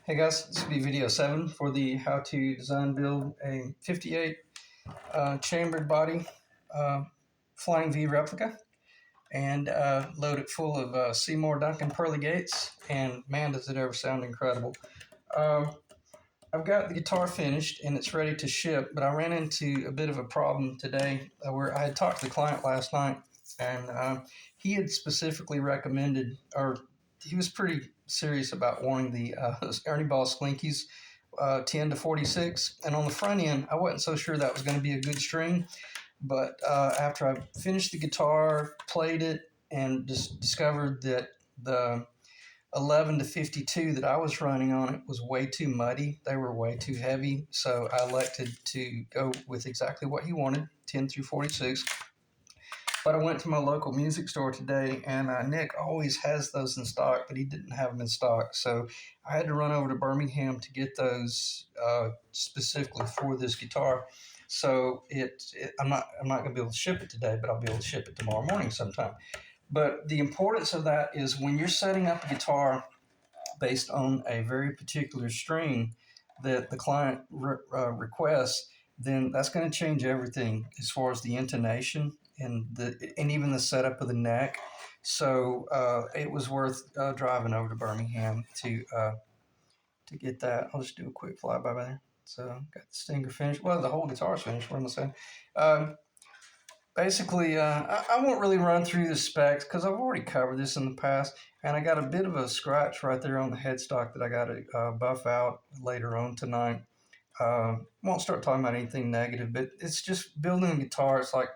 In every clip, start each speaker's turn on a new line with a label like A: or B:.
A: Hey guys, this will be video 7 for the how to design build a 58 chambered body flying V replica and load it full of Seymour Duncan pearly gates, and man does it ever sound incredible. Um, I've got the guitar finished and it's ready to ship, but I ran into a bit of a problem today where I had talked to the client last night, and he had specifically recommended, or he was pretty serious about wanting the Ernie Ball Slinkies 10 to 46. And on the front end, I wasn't so sure that was going to be a good string, but after I finished the guitar, played it, and just discovered that the 11 to 52 that I was running on it was way too muddy. They were way too heavy. So I elected to go with exactly what he wanted, 10 through 46. But I went to my local music store today, and Nick always has those in stock, but he didn't have them in stock. So I had to run over to Birmingham to get those specifically for this guitar. So I'm not going to be able to ship it today, but I'll be able to ship it tomorrow morning sometime. But the importance of that is when you're setting up a guitar based on a very particular string that the client requests, then that's going to change everything as far as the intonation and even the setup of the neck. So it was worth driving over to Birmingham to get that. I'll just do a quick flyby by there. So got the stinger finished. Well, the whole guitar's finished. What am I saying? Basically, I won't really run through the specs because I've already covered this in the past, and I got a bit of a scratch right there on the headstock that I got to buff out later on tonight. Won't start talking about anything negative, but it's just building a guitar. It's like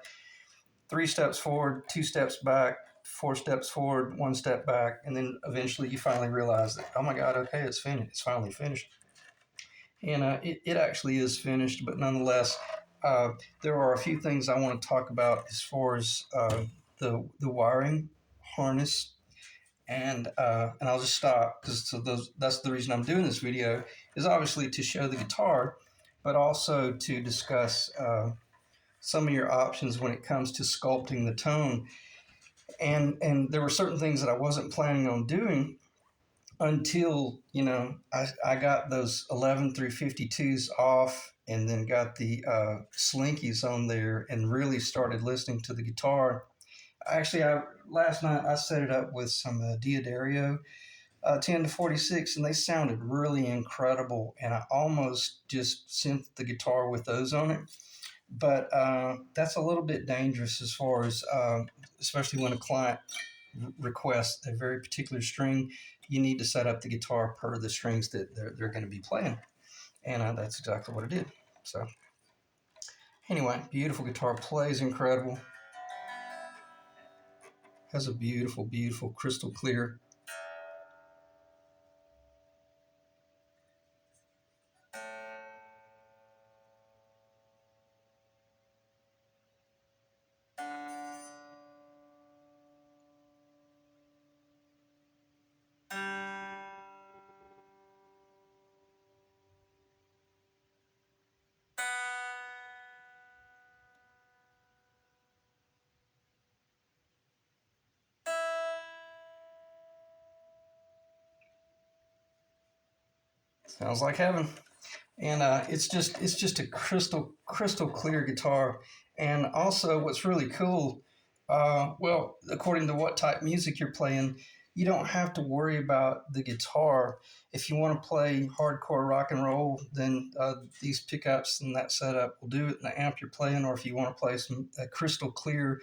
A: 3 steps forward, 2 steps back, 4 steps forward, 1 step back, and then eventually you finally realize that, oh my God, okay, it's finished. It's finally finished. And it actually is finished, but nonetheless, uh, there are a few things I want to talk about as far as the wiring harness, and I'll just stop because that's the reason I'm doing this video, is obviously to show the guitar, but also to discuss some of your options when it comes to sculpting the tone. And there were certain things that I wasn't planning on doing until I got those 11 through 52s off, and then got the slinkies on there and really started listening to the guitar. Actually, last night I set it up with some Diodario 10 to 46, and they sounded really incredible, and I almost just synth the guitar with those on it. But that's a little bit dangerous as far as especially when a client requests a very particular string. You need to set up the guitar per the strings that they're going to be playing, and that's exactly what I did. So anyway, beautiful guitar, plays incredible, has a beautiful, beautiful crystal clear. Sounds like heaven. And it's just a crystal clear guitar. And also, what's really cool, well, according to what type of music you're playing, you don't have to worry about the guitar. If you want to play hardcore rock and roll, then these pickups and that setup will do it in the amp you're playing. Or if you want to play some crystal clear,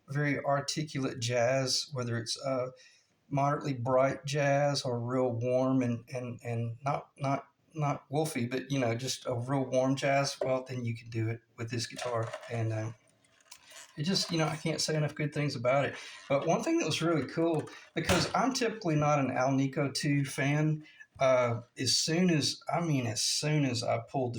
A: very articulate jazz, whether it's moderately bright jazz or real warm and not wolfy, but just a real warm jazz, well, then you can do it with this guitar. And it just, I can't say enough good things about it. But one thing that was really cool, because I'm typically not an Alnico 2 fan, as soon as I pulled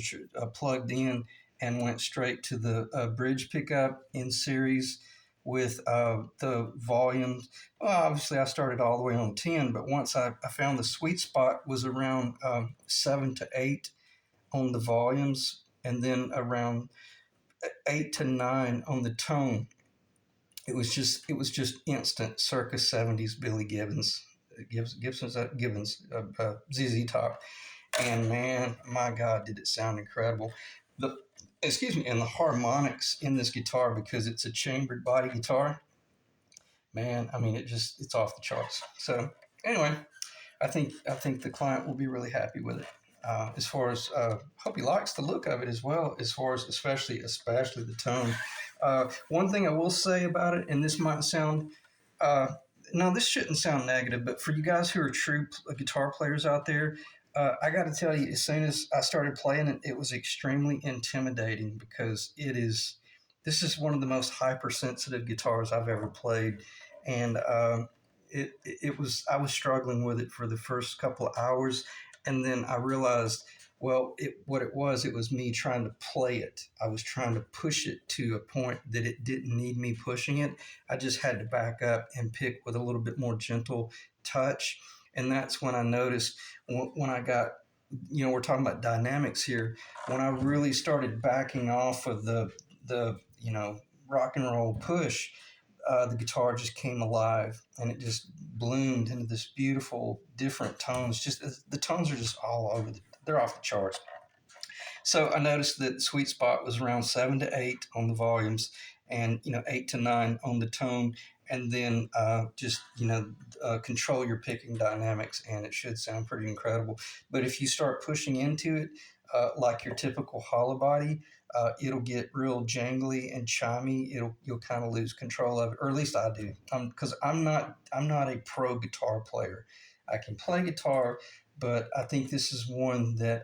A: plugged in and went straight to the bridge pickup in series with the volumes. Well, obviously I started all the way on 10, but once I found the sweet spot was around 7 to 8 on the volumes, and then around 8 to 9 on the tone. It was just instant circa 70s Billy Gibbons. Gibson's ZZ Top, and man, my God, did it sound incredible. The excuse me, and the harmonics in this guitar, because it's a chambered body guitar, man, I mean, it's off the charts. So anyway, I think the client will be really happy with it. As far as hope he likes the look of it as well. As far as especially the tone. One thing I will say about it, and this might sound uh, no, this shouldn't sound negative, but for you guys who are true guitar players out there, I got to tell you, as soon as I started playing it, it was extremely intimidating because it is. This is one of the most hypersensitive guitars I've ever played, and it was. I was struggling with it for the first couple of hours, and then I realized, well, what it was me trying to play it. I was trying to push it to a point that it didn't need me pushing it. I just had to back up and pick with a little bit more gentle touch. And that's when I noticed when I got, we're talking about dynamics here. When I really started backing off of the rock and roll push, the guitar just came alive and it just bloomed into this beautiful different tones. Just the tones are just all over. They're off the charts. So I noticed that the sweet spot was around 7 to 8 on the volumes, and 8 to 9 on the tone, and then just control your picking dynamics, and it should sound pretty incredible. But if you start pushing into it, like your typical hollow body, it'll get real jangly and chimey. You'll kind of lose control of it, or at least I do. Because I'm not a pro guitar player. I can play guitar, but I think this is one that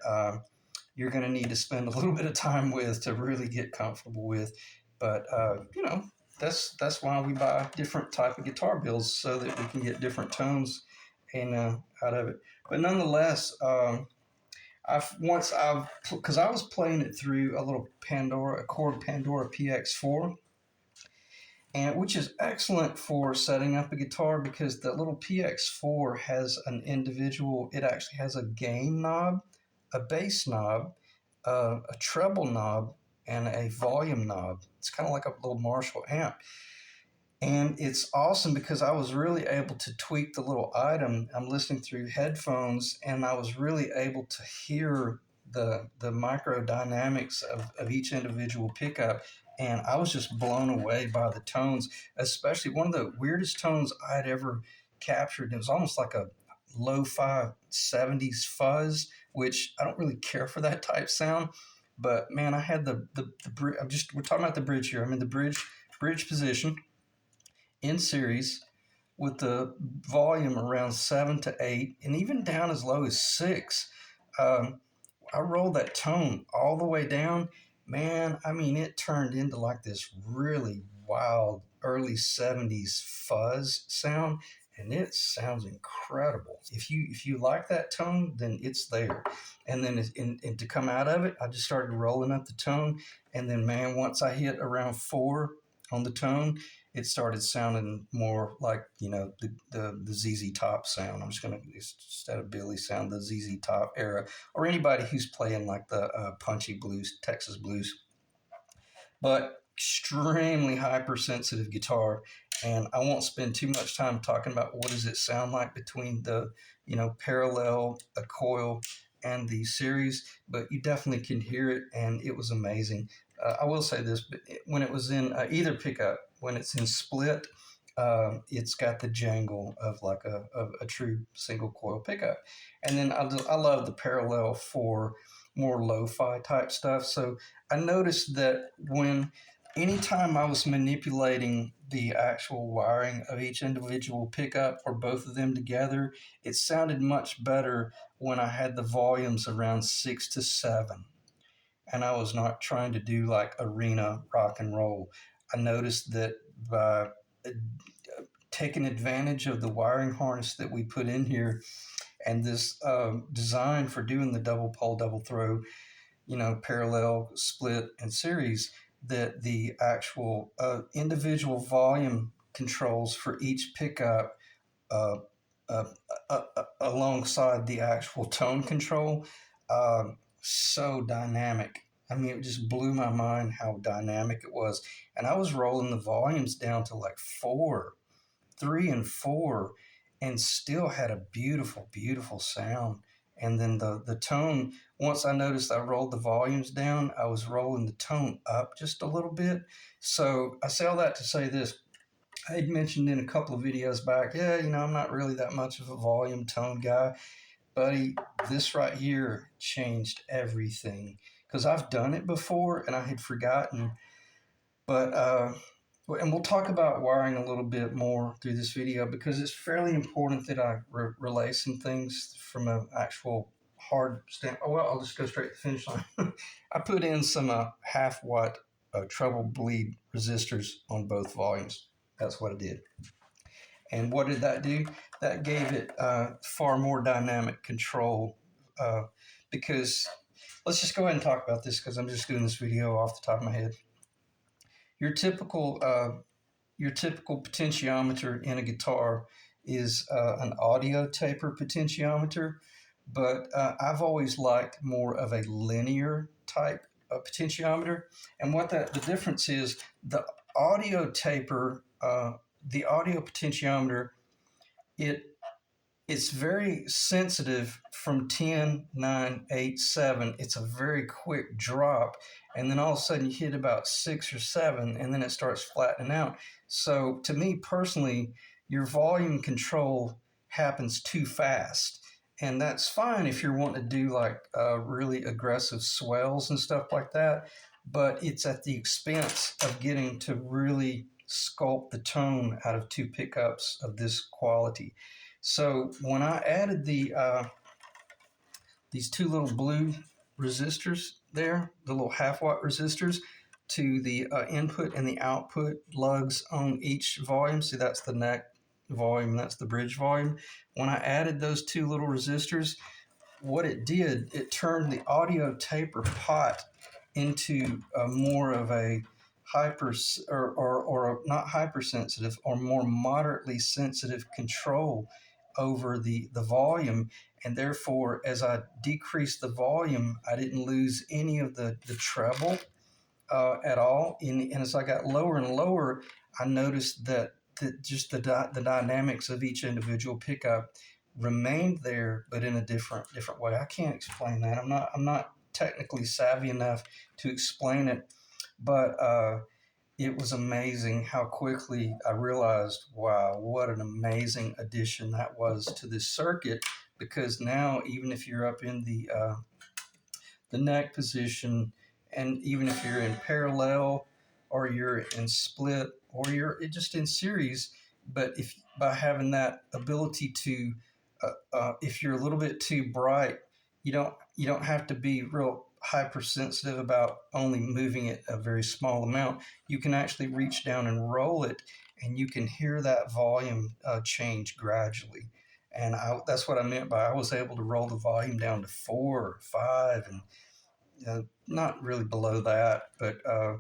A: you're going to need to spend a little bit of time with to really get comfortable with. But that's why we buy different type of guitar builds so that we can get different tones and out of it. But nonetheless, I've because I was playing it through a little Pandora, a Chord Pandora PX4, and which is excellent for setting up a guitar because the little PX4 has an individual. It actually has a gain knob, a bass knob, a treble knob, and a volume knob. It's kind of like a little Marshall amp. And it's awesome because I was really able to tweak the little item. I'm listening through headphones, and I was really able to hear the micro dynamics of each individual pickup. And I was just blown away by the tones, especially one of the weirdest tones I'd ever captured. It was almost like a lo-fi 70s fuzz, which I don't really care for that type sound. But man, I had the bridge. We're talking about the bridge here. I'm in the bridge position in series with the volume around 7 to 8, and even down as low as 6. Um, I rolled that tone all the way down. Man, I mean, it turned into like this really wild early 70s fuzz sound, and it sounds incredible. If you like that tone, then it's there. And then to come out of it, I just started rolling up the tone, and then man, once I hit around 4 on the tone, it started sounding more like the ZZ Top sound. I'm just gonna, instead of Billy sound, the ZZ Top era, or anybody who's playing like the punchy blues, Texas blues. But extremely hypersensitive guitar, and I won't spend too much time talking about what does it sound like between the parallel, a coil, and the series, but you definitely can hear it, and it was amazing. I will say this, but when it was in either pickup, when it's in split, it's got the jangle of like a true single coil pickup. And then I love the parallel for more lo-fi type stuff. So I noticed that when anytime I was manipulating the actual wiring of each individual pickup or both of them together, it sounded much better when I had the volumes around 6 to 7 and I was not trying to do like arena rock and roll. I noticed that by taking advantage of the wiring harness that we put in here and this design for doing the double pole, double throw, parallel, split, and series, that the actual individual volume controls for each pickup uh, uh, alongside the actual tone control, so dynamic. I mean, it just blew my mind how dynamic it was. And I was rolling the volumes down to like 4, 3, and 4. and still had a beautiful, beautiful sound. And then the tone, once I noticed I rolled the volumes down, I was rolling the tone up just a little bit. So I say all that to say this. I had mentioned in a couple of videos back, yeah, I'm not really that much of a volume tone guy. Buddy, this right here changed everything because I've done it before and I had forgotten. But and we'll talk about wiring a little bit more through this video because it's fairly important that I relay some things from an actual hard stand. Oh well, I'll just go straight to the finish line. I put in some half watt treble bleed resistors on both volumes. That's what I did. And what did that do? That gave it far more dynamic control because let's just go ahead and talk about this because I'm just doing this video off the top of my head. Your typical potentiometer in a guitar is an audio taper potentiometer, but I've always liked more of a linear type of potentiometer. And what the difference is, audio taper, the audio potentiometer, it it's very sensitive from 10, 9, 8, 7. It's a very quick drop. And then all of a sudden you hit about 6 or 7, and then it starts flattening out. So to me personally, your volume control happens too fast. And that's fine if you're wanting to do like really aggressive swells and stuff like that. But it's at the expense of getting to really sculpt the tone out of two pickups of this quality. So when I added these two little blue resistors there, the little half watt resistors, to the input and the output lugs on each volume, see that's the neck volume, that's the bridge volume. When I added those two little resistors, what it did, it turned the audio taper pot into more of a hyper or not hypersensitive or more moderately sensitive control over the volume, and therefore as I decreased the volume I didn't lose any of the treble at all, and as I got lower and lower I noticed that just the dynamics of each individual pickup remained there but in a different way. I can't explain that. I'm not technically savvy enough to explain it, but it was amazing how quickly I realized, wow, what an amazing addition that was to this circuit. Because now, even if you're up in the neck position, and even if you're in parallel, or you're in split, or you're just in series, but if by having that ability to, if you're a little bit too bright, you don't have to be real hypersensitive about only moving it a very small amount. You can actually reach down and roll it, and you can hear that volume change gradually. And that's what I meant by I was able to roll the volume down to 4 or 5, and not really below that, but I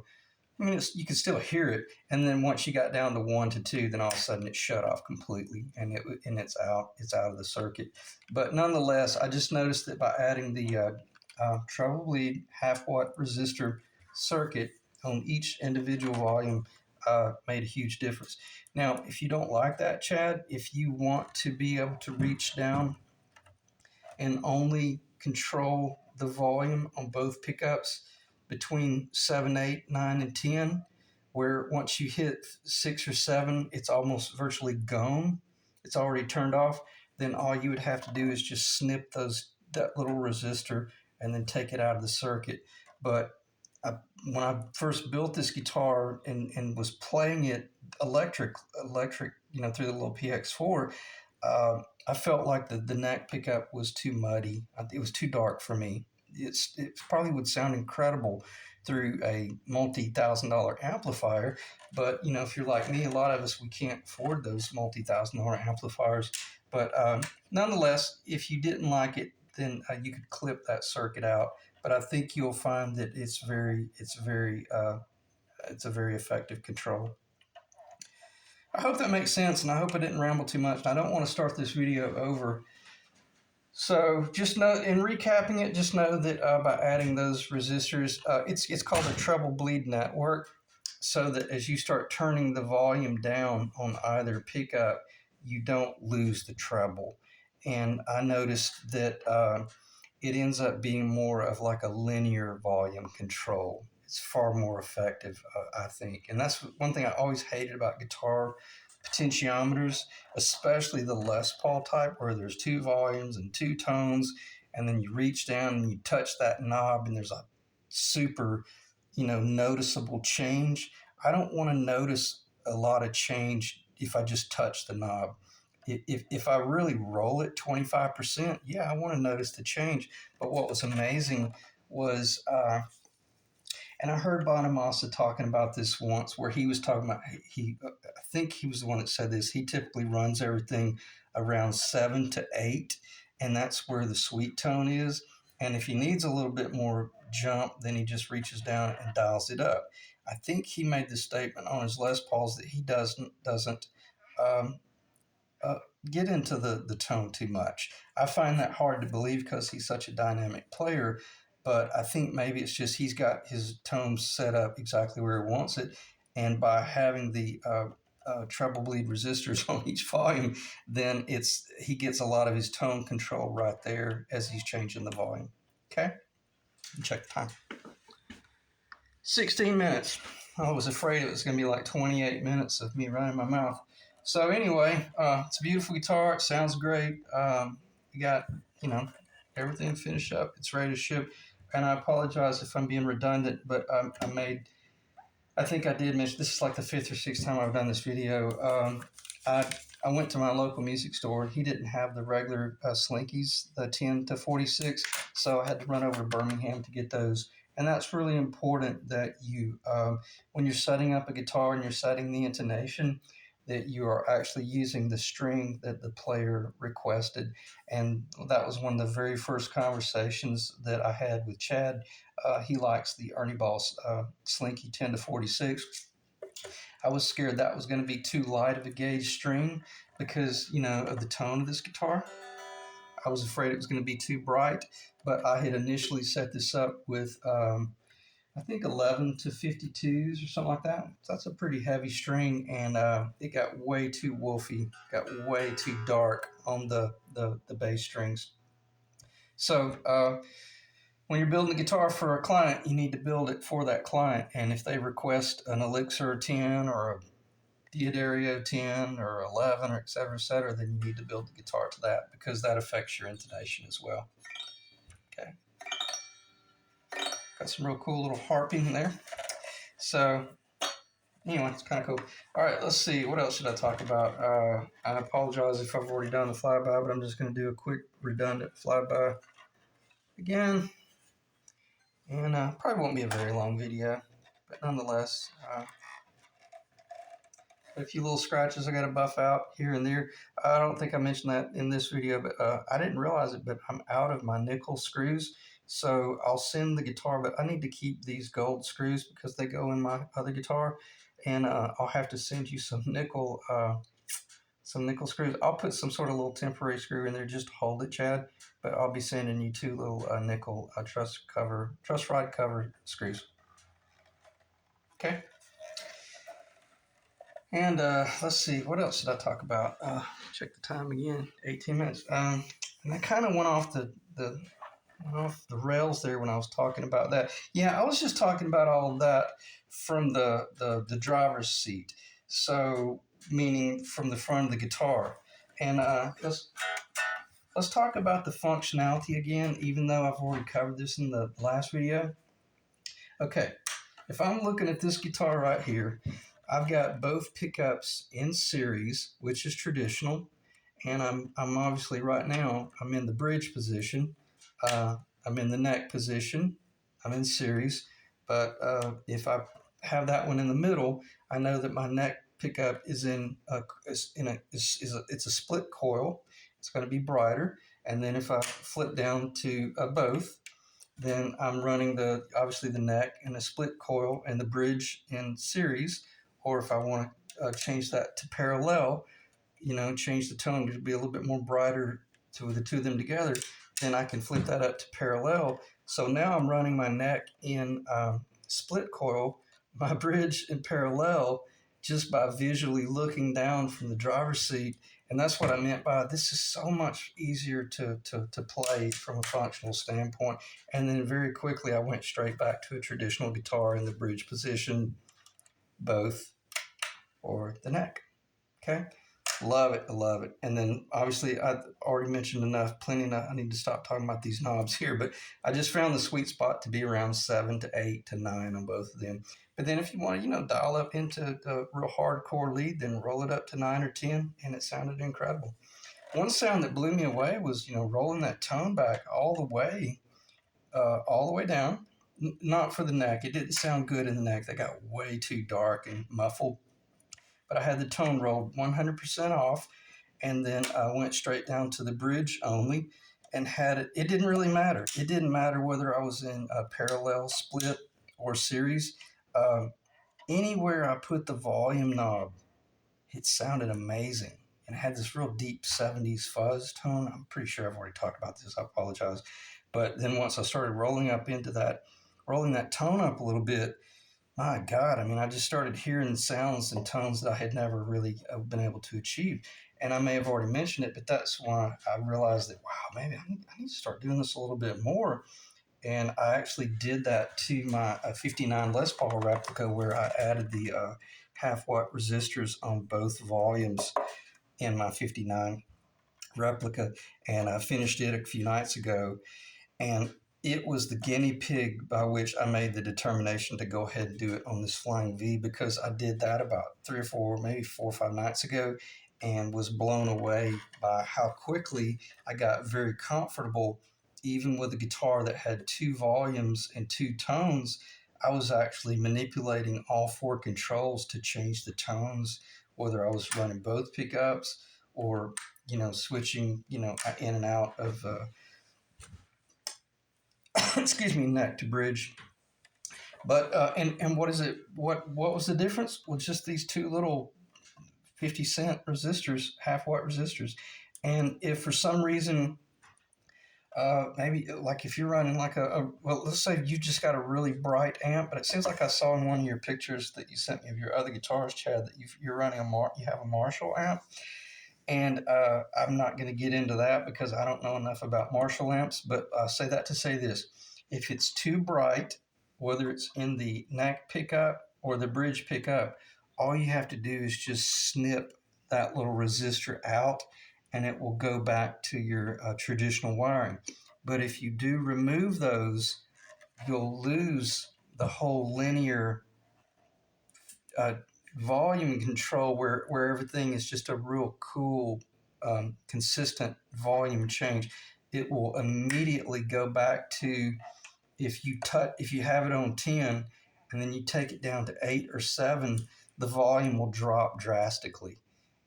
A: mean, you can still hear it. And then once you got down to 1 to 2, then all of a sudden it shut off completely, and it's out of the circuit. But nonetheless, I just noticed that by adding the treble bleed half watt resistor circuit on each individual volume made a huge difference. Now, if you don't like that, Chad, if you want to be able to reach down and only control the volume on both pickups between 7, 8, 9, and 10, where once you hit 6 or 7, it's almost virtually gone. It's already turned off. Then all you would have to do is just snip that little resistor and then take it out of the circuit. But when I first built this guitar and was playing it electric, through the little PX4, I felt like the neck pickup was too muddy. It was too dark for me. It probably would sound incredible through a multi-$1,000 amplifier, but if you're like me, a lot of us, we can't afford those multi-$1,000 amplifiers. But nonetheless, if you didn't like it, then you could clip that circuit out. But I think you'll find that it's a very effective control. I hope that makes sense, and I hope I didn't ramble too much. I don't want to start this video over. So just know, in recapping it, just know that by adding those resistors, it's called a treble bleed network, so that as you start turning the volume down on either pickup, you don't lose the treble. And I noticed that it ends up being more of like a linear volume control. It's far more effective, I think. And that's one thing I always hated about guitar potentiometers, especially the Les Paul type, where there's two volumes and two tones, and then you reach down and you touch that knob, and there's a super, noticeable change. I don't want to notice a lot of change if I just touch the knob. If I really roll it 25%, yeah, I want to notice the change. But what was amazing was, and I heard Bonamassa talking about this once, where he was talking about, I think he was the one that said this. He typically runs everything around 7 to 8, and that's where the sweet tone is. And if he needs a little bit more jump, then he just reaches down and dials it up. I think he made the statement on his Les Pauls that he doesn't um, uh, get into the tone too much. I find that hard to believe because he's such a dynamic player, but I think maybe it's just he's got his tones set up exactly where he wants it, and by having the treble bleed resistors on each volume, then he gets a lot of his tone control right there as he's changing the volume. Okay, check the time. 16 minutes. I was afraid it was going to be like 28 minutes of me running my mouth. So anyway, it's a beautiful guitar. It sounds great. We got, everything finished up. It's ready to ship. And I apologize if I'm being redundant, but I think I did mention, this is like the 5th or 6th time I've done this video. I went to my local music store. He didn't have the regular Slinkies, the 10 to 46, so I had to run over to Birmingham to get those. And that's really important that you, when you're setting up a guitar and you're setting the intonation, that you are actually using the string that the player requested. And that was one of the very first conversations that I had with Chad. He likes the Ernie Ball Slinky 10 to 46. I was scared that was going to be too light of a gauge string because, of the tone of this guitar. I was afraid it was going to be too bright, but I had initially set this up with, I think 11 to 52s or something like that. So that's a pretty heavy string, and it got way too woofy, got way too dark on the bass strings. So when you're building a guitar for a client, you need to build it for that client. And if they request an Elixir 10 or a Diodario 10 or 11 or et cetera, then you need to build the guitar to that because that affects your intonation as well. Okay. Got some real cool little harping there. So anyway, it's kind of cool. All right, let's see. What else should I talk about? I apologize if I've already done the flyby, but I'm just going to do a quick redundant flyby again. And probably won't be a very long video, but nonetheless, a few little scratches I got to buff out here and there. I don't think I mentioned that in this video, but I didn't realize it, but I'm out of my nickel screws. So I'll send the guitar, but I need to keep these gold screws because they go in my other guitar. And I'll have to send you some nickel screws. I'll put some sort of little temporary screw in there just to hold it, Chad. But I'll be sending you 2 little nickel truss rod cover screws. Okay. And let's see, what else should I talk about? Check the time again, 18 minutes. And I kind of went off the rails there when I was talking about that. Yeah, I was just talking about all of that from the driver's seat. So, meaning from the front of the guitar. And let's talk about the functionality again, even though I've already covered this in the last video. Okay, if I'm looking at this guitar right here, I've got both pickups in series, which is traditional, and I'm obviously right now I'm in the bridge position. I'm in the neck position. I'm in series, but if I have that one in the middle, I know that my neck pickup is it's a split coil. It's going to be brighter, and then if I flip down to both, then I'm running obviously the neck and the split coil and the bridge in series. Or if I want to change that to parallel, change the tone to be a little bit more brighter to the two of them together, then I can flip that up to parallel. So now I'm running my neck in split coil, my bridge in parallel, just by visually looking down from the driver's seat. And that's what I meant by this is so much easier to play from a functional standpoint. And then very quickly, I went straight back to a traditional guitar in the bridge position, both or the neck. Okay. Love it. I love it. And then obviously, I already mentioned plenty enough. I need to stop talking about these knobs here, but I just found the sweet spot to be around 7 to 8 to 9 on both of them. But then if you want to, dial up into the real hardcore lead, then roll it up to 9 or 10, and it sounded incredible. One sound that blew me away was, rolling that tone back all the way down. Not for the neck. It didn't sound good in the neck. That got way too dark and muffled. But I had the tone rolled 100% off, and then I went straight down to the bridge only and had it. It didn't really matter. It didn't matter whether I was in a parallel, split, or series. Uh, Anywhere I put the volume knob, it sounded amazing. And it had this real deep 70s fuzz tone. I'm pretty sure I've already talked about this. I apologize. But then once I started rolling that tone up a little bit, my God, I mean, I just started hearing sounds and tones that I had never really been able to achieve. And I may have already mentioned it, but that's why I realized that, wow, maybe I need to start doing this a little bit more. And I actually did that to my 59 Les Paul replica, where I added the half watt resistors on both volumes in my 59 replica. And I finished it a few nights ago. And it was the guinea pig by which I made the determination to go ahead and do it on this Flying V, because I did that about 4 or 5 nights ago, and was blown away by how quickly I got very comfortable. Even with a guitar that had 2 volumes and 2 tones, I was actually manipulating all 4 controls to change the tones, whether I was running both pickups or, switching, in and out of excuse me, neck to bridge. But and what is it? What was the difference? Well, just these two little 50 cent resistors, half watt resistors. And if for some reason, maybe like if you're running like well, let's say you just got a really bright amp, but it seems like I saw in one of your pictures that you sent me of your other guitars, Chad, that you're running you have a Marshall amp. And I'm not going to get into that because I don't know enough about Marshall amps, but I say that to say this. If it's too bright, whether it's in the neck pickup or the bridge pickup, all you have to do is just snip that little resistor out, and it will go back to your traditional wiring. But if you do remove those, you'll lose the whole linear uh, volume control where everything is just a real cool, consistent volume change. It will immediately go back to, if you have it on 10 and then you take it down to 8 or 7, the volume will drop drastically.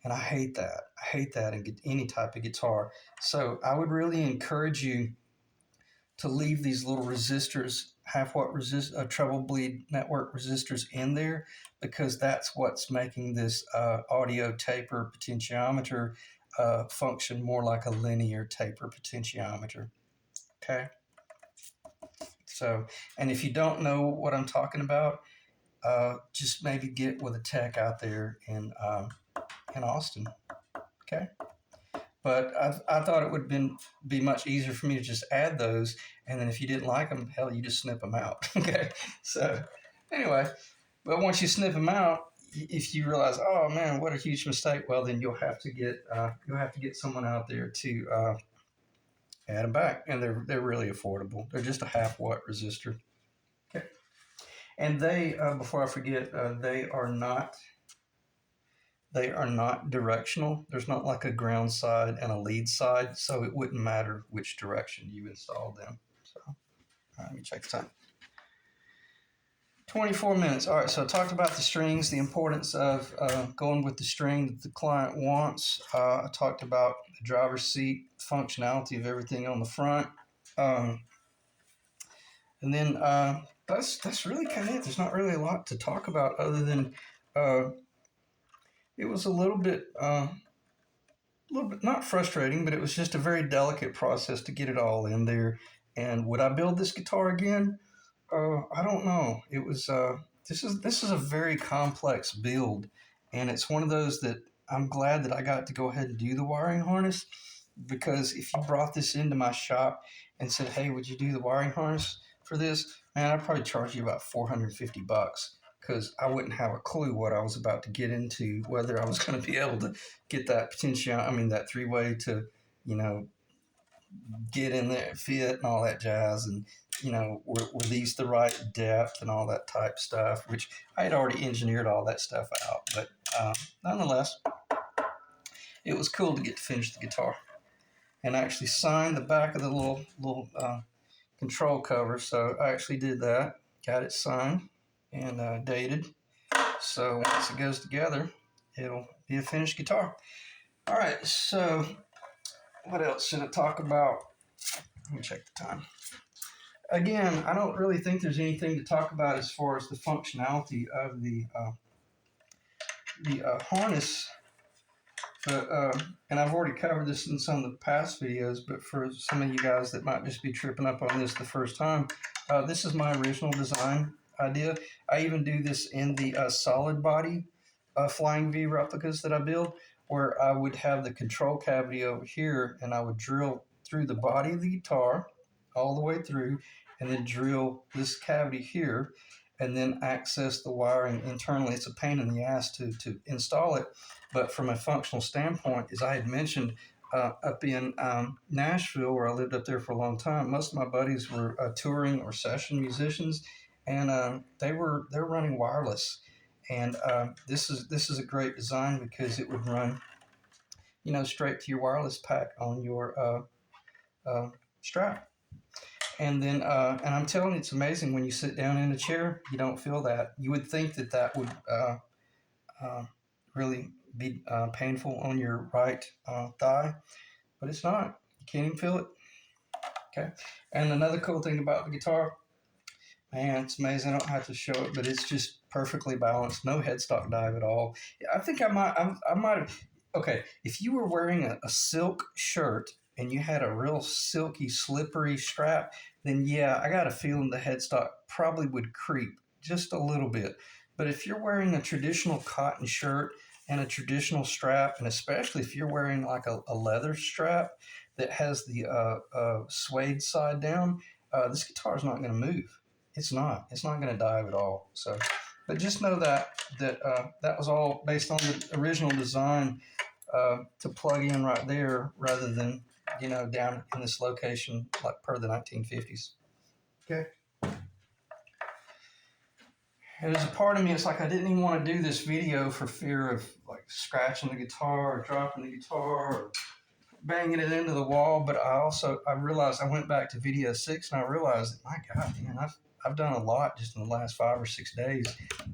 A: And I hate that. I hate that in any type of guitar. So I would really encourage you to leave these little resistors, half watt treble bleed network resistors in there, because that's what's making this audio taper potentiometer function more like a linear taper potentiometer. Okay. So, and if you don't know what I'm talking about, just maybe get with a tech out there in Austin. Okay. But I thought it would be much easier for me to just add those, and then if you didn't like them, hell, you just snip them out. Okay. So anyway, but once you snip them out, if you realize, oh man, what a huge mistake, well then you'll have to get someone out there to add them back, and they're really affordable. They're just a half watt resistor. Okay. And they, before I forget, they are not directional. There's not like a ground side and a lead side, so it wouldn't matter which direction you installed them. So let me check the time. 24 minutes. All right, so I talked about the strings, the importance of going with the string that the client wants. I talked about the driver's seat, functionality of everything on the front. And then that's really kind of it. There's not really a lot to talk about other than it was a little bit not frustrating, but it was just a very delicate process to get it all in there. And would I build this guitar again? I don't know. It was this is a very complex build, and it's one of those that I'm glad that I got to go ahead and do the wiring harness, because if you brought this into my shop and said, "Hey, would you do the wiring harness for this?" Man, I'd probably charge you about $450 because I wouldn't have a clue what I was about to get into, whether I was going to be able to get that potential, I mean, that three-way to, you know, get in there, fit, and all that jazz, and were these the right depth and all that type stuff, which I had already engineered all that stuff out. But nonetheless, it was cool to get to finish the guitar and actually sign the back of the little control cover. So I actually did that, got it signed and dated. So once it goes together, it'll be a finished guitar. All right, so what else should I talk about? Let me check the time. Again, I don't really think there's anything to talk about as far as the functionality of the harness. But and I've already covered this in some of the past videos, but for some of you guys that might just be tripping up on this the first time, this is my original design idea. I even do this in the solid body flying V replicas that I build, where I would have the control cavity over here, and I would drill through the body of the guitar all the way through, and then drill this cavity here, and then access the wiring internally. It's a pain in the ass to install it, but from a functional standpoint, as I had mentioned, up in Nashville, where I lived up there for a long time, most of my buddies were touring or session musicians, and they're running wireless. And this is a great design because it would run, straight to your wireless pack on your strap. And then, and I'm telling you, it's amazing when you sit down in a chair, you don't feel that. You would think that would really be painful on your right thigh, but it's not. You can't even feel it. Okay. And another cool thing about the guitar, man, it's amazing. I don't have to show it, but it's just perfectly balanced. No headstock dive at all. I think I might have. Okay, if you were wearing a silk shirt and you had a real silky, slippery strap, then yeah, I got a feeling the headstock probably would creep just a little bit. But if you're wearing a traditional cotton shirt and a traditional strap, and especially if you're wearing like a leather strap that has the suede side down, this guitar is not going to move. It's not. It's not going to dive at all. So, but just know that was all based on the original design to plug in right there, rather than down in this location like per the 1950s. Okay. And there's a part of me, it's like I didn't even want to do this video for fear of like scratching the guitar or dropping the guitar or banging it into the wall. But I realized, I went back to video 6 and I realized that, my God, man, I've done a lot just in the last 5 or 6 days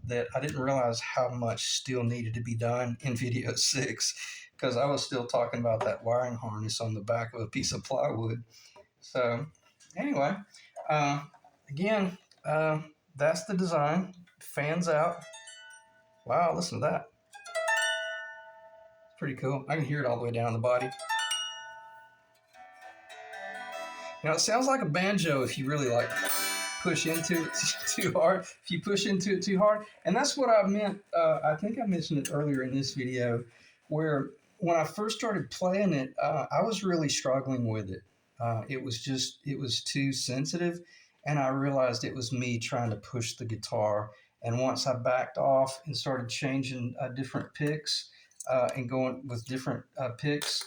A: that I didn't realize how much still needed to be done in video 6, because I was still talking about that wiring harness on the back of a piece of plywood. So anyway, again, that's the design. Fans out. Wow, listen to that. It's pretty cool. I can hear it all the way down the body. It sounds like a banjo if you really like push into it too hard. If you push into it too hard. And that's what I meant. I think I mentioned it earlier in this video, where when I first started playing it, I was really struggling with it. It was too sensitive, and I realized it was me trying to push the guitar. And once I backed off and started changing different picks and going with different picks,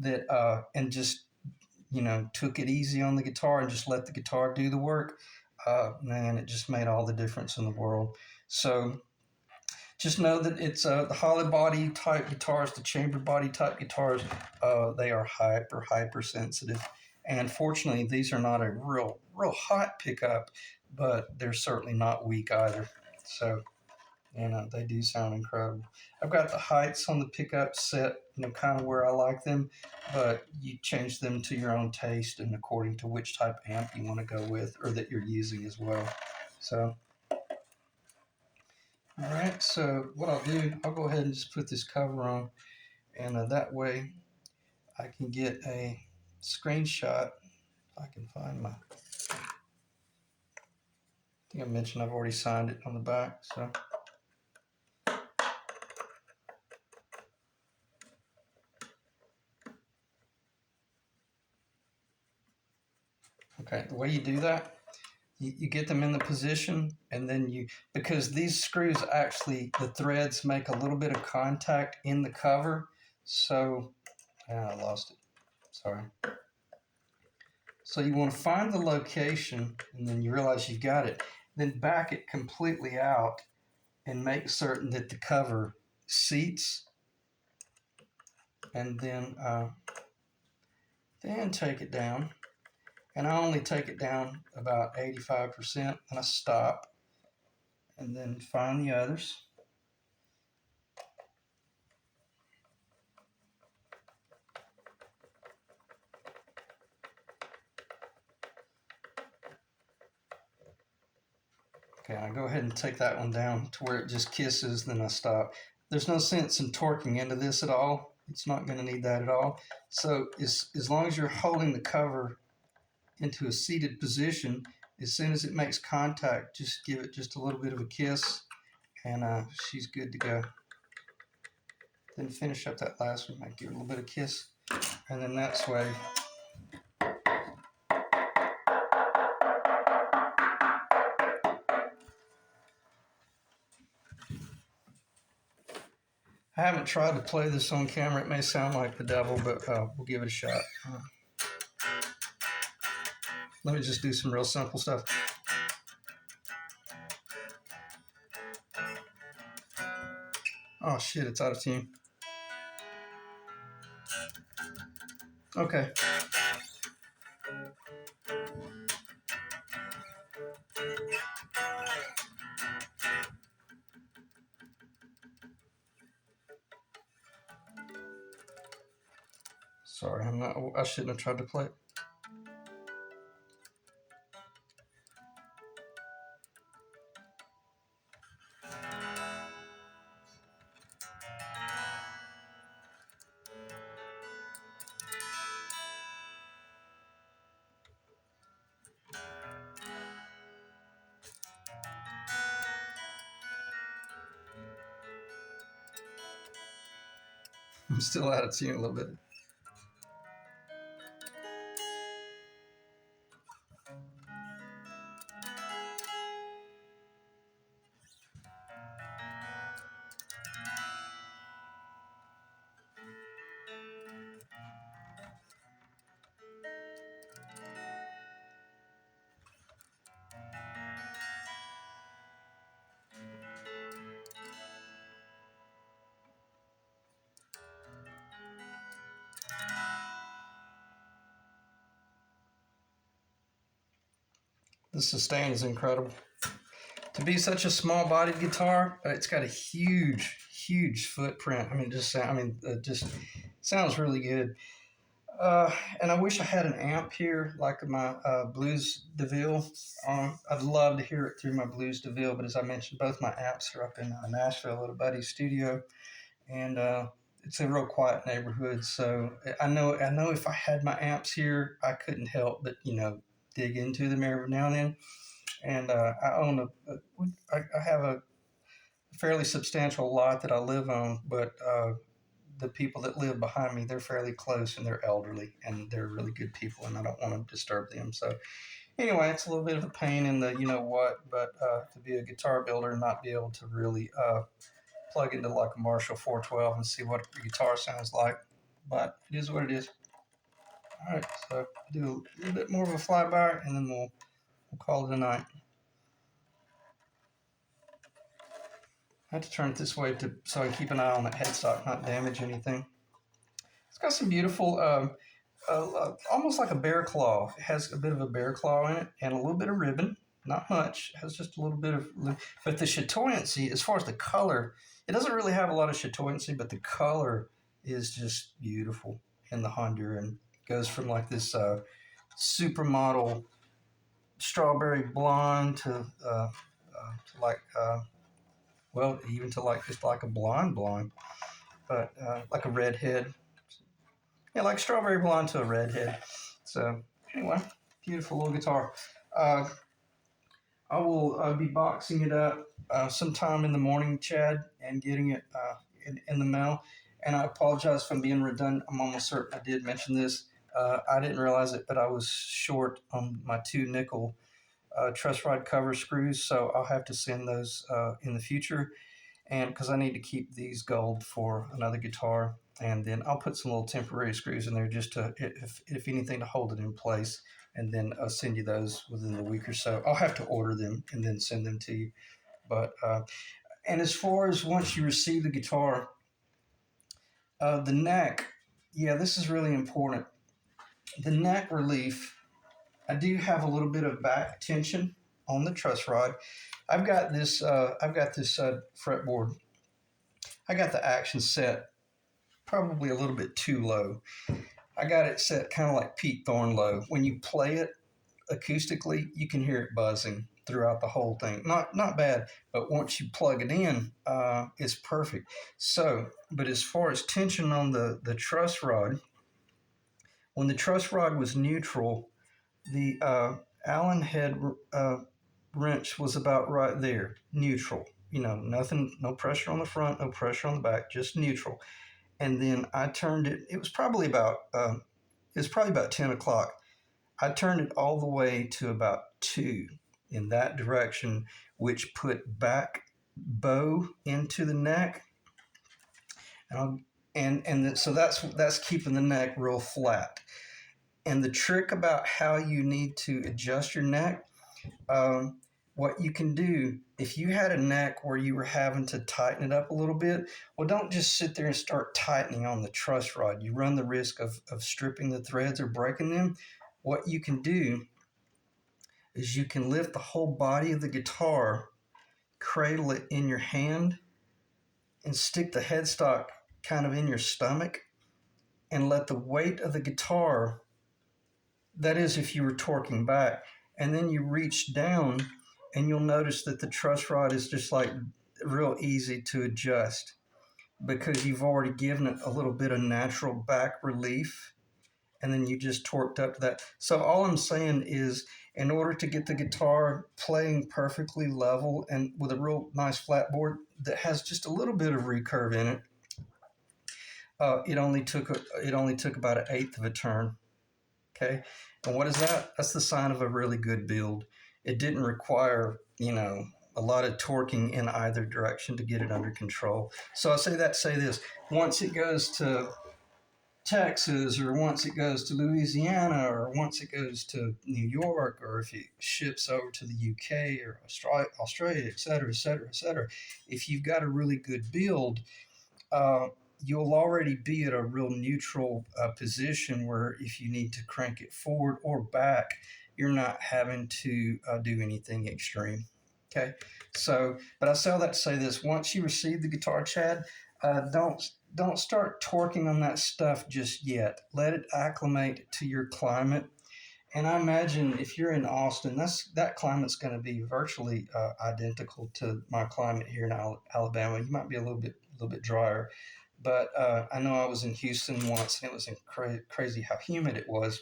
A: and just took it easy on the guitar and just let the guitar do the work, man, it just made all the difference in the world. So just know that it's the hollow body type guitars, the chamber body type guitars, they are hyper sensitive. And fortunately, these are not a real hot pickup, but they're certainly not weak either. So, they do sound incredible. I've got the heights on the pickup set, kind of where I like them, but you change them to your own taste and according to which type of amp you want to go with or that you're using as well. So, all right, so what I'll do, I'll go ahead and just put this cover on, and that way I can get a screenshot. If I can find my, I think I mentioned I've already signed it on the back, so. Okay, the way you do that, you get them in the position, and then because these screws actually, the threads make a little bit of contact in the cover. So, I lost it. Sorry. So you want to find the location, and then you realize you've got it. Then back it completely out and make certain that the cover seats, and then take it down. And I only take it down about 85%, and I stop, and then find the others. Okay, I go ahead and take that one down to where it just kisses, then I stop. There's no sense in torquing into this at all. It's not going to need that at all. So as long as you're holding the cover into a seated position, as soon as it makes contact, just give it just a little bit of a kiss, and she's good to go. Then finish up that last one, give it a little bit of kiss, and then that's way. I haven't tried to play this on camera. It may sound like the devil, but we'll give it a shot. Let me just do some real simple stuff. Oh shit, it's out of tune. Okay. Sorry, I shouldn't have tried to play it. I'm still out of tune a little bit. The sustain is incredible. To be such a small-bodied guitar, it's got a huge, huge footprint. I mean, just sounds really good. And I wish I had an amp here, like my Blues DeVille. I'd love to hear it through my Blues DeVille, but as I mentioned, both my amps are up in Nashville at a buddy's studio, and it's a real quiet neighborhood. So I know if I had my amps here, I couldn't help but dig into them every now and then. And I have a fairly substantial lot that I live on, but the people that live behind me, they're fairly close and they're elderly and they're really good people, and I don't want to disturb them. So anyway, it's a little bit of a pain in the but to be a guitar builder and not be able to really plug into like a Marshall 412 and see what the guitar sounds like. But it is what it is. All right, so do a little bit more of a flyby, and then we'll call it a night. I have to turn it this way so I can keep an eye on that headstock, not damage anything. It's got some beautiful, almost like a bear claw. It has a bit of a bear claw in it and a little bit of ribbon. Not much. It has just a little bit of, but the chatoyancy, as far as the color, it doesn't really have a lot of chatoyancy, but the color is just beautiful in the Honduran. It goes from like this supermodel strawberry blonde to like even to like just like a blonde, but like a redhead. Yeah, like strawberry blonde to a redhead. So anyway, beautiful little guitar. I will be boxing it up sometime in the morning, Chad, and getting it in the mail. And I apologize for being redundant. I'm almost certain I did mention this. I didn't realize it, but I was short on my 2 nickel truss rod cover screws, so I'll have to send those in the future. And because I need to keep these gold for another guitar, and then I'll put some little temporary screws in there just to, if anything, to hold it in place. And then I'll send you those within the week or so. I'll have to order them and then send them to you. But and as far as once you receive the guitar, the neck, yeah, this is really important. The neck relief, I do have a little bit of back tension on the truss rod. I've got this. Fretboard. I got the action set probably a little bit too low. I got it set kind of like Pete Thorne low. When you play it acoustically, you can hear it buzzing throughout the whole thing. Not bad, but once you plug it in, it's perfect. So, but as far as tension on the truss rod, when the truss rod was neutral, the Allen head wrench was about right there, neutral. You know, nothing, no pressure on the front, no pressure on the back, just neutral. And then I turned it. It was probably about 10 o'clock. I turned it all the way to about 2 in that direction, which put back bow into the neck, so that's keeping the neck real flat. And the trick about how you need to adjust your neck, what you can do, if you had a neck where you were having to tighten it up a little bit, well, don't just sit there and start tightening on the truss rod. You run the risk of stripping the threads or breaking them. What you can do is you can lift the whole body of the guitar, cradle it in your hand, and stick the headstock kind of in your stomach, and let the weight of the guitar, that is if you were torquing back, and then you reach down and you'll notice that the truss rod is just like real easy to adjust because you've already given it a little bit of natural back relief, and then you just torqued up to that. So all I'm saying is, in order to get the guitar playing perfectly level and with a real nice flatboard that has just a little bit of recurve in it, it only took about 1/8 of a turn. Okay, and what is that? That's the sign of a really good build. It didn't require, a lot of torquing in either direction to get it under control. So I say this: once it goes to Texas, or once it goes to Louisiana, or once it goes to New York, or if it ships over to the UK or Australia, et cetera, et cetera, et cetera, if you've got a really good build, uh, you'll already be at a real neutral position where if you need to crank it forward or back, you're not having to do anything extreme. Okay, so, but I say all that to say this: once you receive the guitar, Chad, don't start torquing on that stuff just yet. Let it acclimate to your climate. And I imagine if you're in Austin, that climate's going to be virtually identical to my climate here in Alabama. You might be a little bit drier, but I know I was in Houston once, and it was crazy how humid it was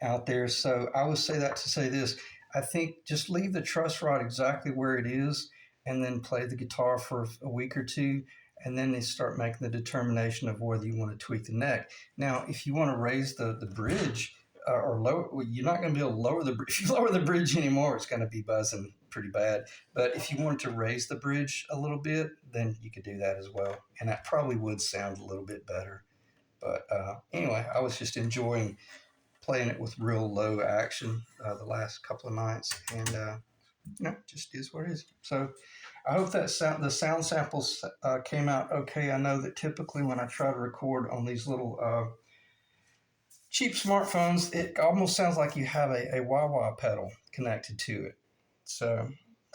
A: out there. So I would say that to say this: I think just leave the truss rod exactly where it is, and then play the guitar for a week or two, and then they start making the determination of whether you want to tweak the neck. Now, if you want to raise the bridge or lower, well, you're not going to be able to lower the bridge. If you lower the bridge anymore, it's going to be buzzing pretty bad. But if you wanted to raise the bridge a little bit, then you could do that as well, and that probably would sound a little bit better. But anyway, I was just enjoying playing it with real low action the last couple of nights, and just is what it is. So I hope that the sound samples came out okay. I know that typically when I try to record on these little cheap smartphones, it almost sounds like you have a wah-wah pedal connected to it. So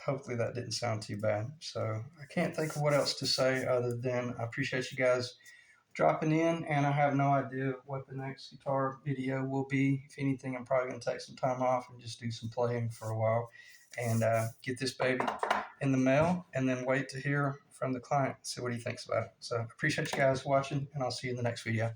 A: hopefully that didn't sound too bad. So I can't think of what else to say other than I appreciate you guys dropping in, and I have no idea what the next guitar video will be. If anything, I'm probably going to take some time off and just do some playing for a while and get this baby in the mail, and then wait to hear from the client, see what he thinks about it. So I appreciate you guys watching, and I'll see you in the next video.